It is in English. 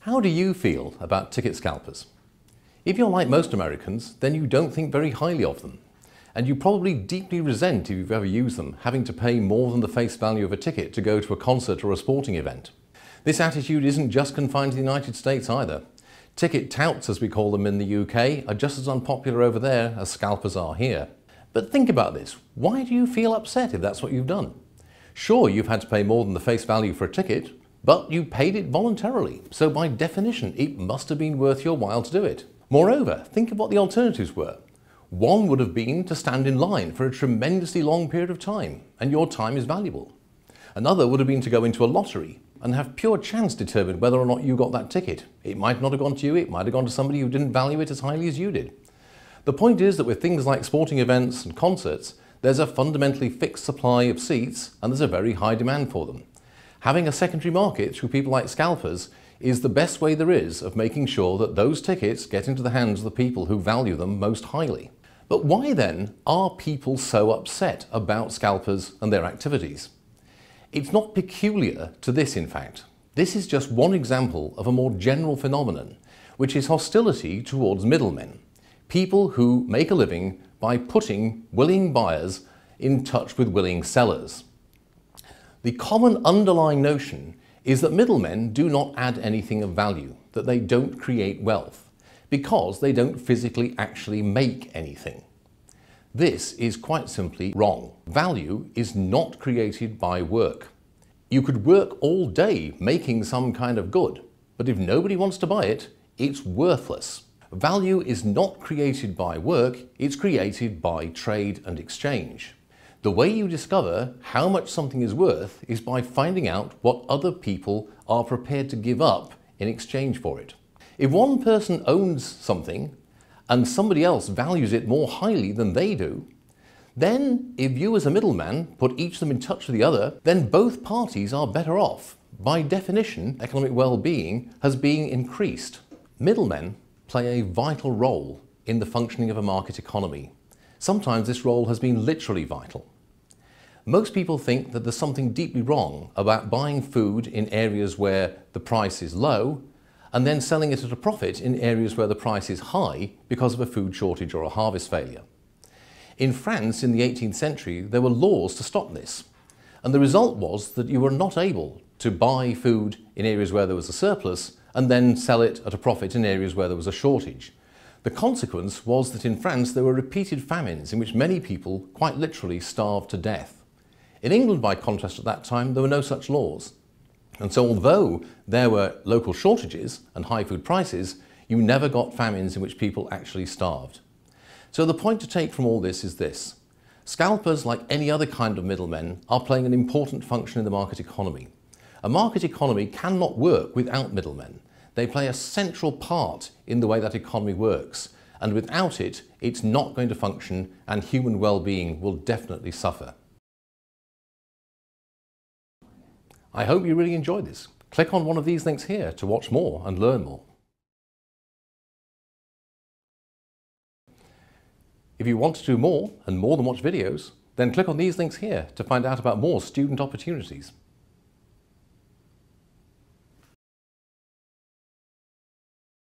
How do you feel about ticket scalpers? If you're like most Americans, then you don't think very highly of them. And you probably deeply resent, if you've ever used them, having to pay more than the face value of a ticket to go to a concert or a sporting event. This attitude isn't just confined to the United States either. Ticket touts, as we call them in the UK, are just as unpopular over there as scalpers are here. But think about this. Why do you feel upset if that's what you've done? Sure, you've had to pay more than the face value for a ticket, but you paid it voluntarily, so by definition it must have been worth your while to do it. Moreover, think of what the alternatives were. One would have been to stand in line for a tremendously long period of time, and your time is valuable. Another would have been to go into a lottery and have pure chance determine whether or not you got that ticket. It might not have gone to you, it might have gone to somebody who didn't value it as highly as you did. The point is that with things like sporting events and concerts, there's a fundamentally fixed supply of seats and there's a very high demand for them. Having a secondary market through people like scalpers is the best way there is of making sure that those tickets get into the hands of the people who value them most highly. But why then are people so upset about scalpers and their activities? It's not peculiar to this, in fact. This is just one example of a more general phenomenon, which is hostility towards middlemen, people who make a living by putting willing buyers in touch with willing sellers. The common underlying notion is that middlemen do not add anything of value, that they don't create wealth, because they don't physically actually make anything. This is quite simply wrong. Value is not created by work. You could work all day making some kind of good, but if nobody wants to buy it, it's worthless. Value is not created by work, it's created by trade and exchange. The way you discover how much something is worth is by finding out what other people are prepared to give up in exchange for it. If one person owns something and somebody else values it more highly than they do, then if you as a middleman put each of them in touch with the other, then both parties are better off. By definition, economic well-being has been increased. Middlemen play a vital role in the functioning of a market economy. Sometimes this role has been literally vital. Most people think that there's something deeply wrong about buying food in areas where the price is low and then selling it at a profit in areas where the price is high because of a food shortage or a harvest failure. In France in the 18th century, there were laws to stop this. And the result was that you were not able to buy food in areas where there was a surplus and then sell it at a profit in areas where there was a shortage. The consequence was that in France there were repeated famines in which many people quite literally starved to death. In England, by contrast, at that time, there were no such laws. And so although there were local shortages and high food prices, you never got famines in which people actually starved. So the point to take from all this is this. Scalpers, like any other kind of middlemen, are playing an important function in the market economy. A market economy cannot work without middlemen. They play a central part in the way that economy works. And without it, it's not going to function and human well-being will definitely suffer. I hope you really enjoyed this. Click on one of these links here to watch more and learn more. If you want to do more and more than watch videos, then click on these links here to find out about more student opportunities.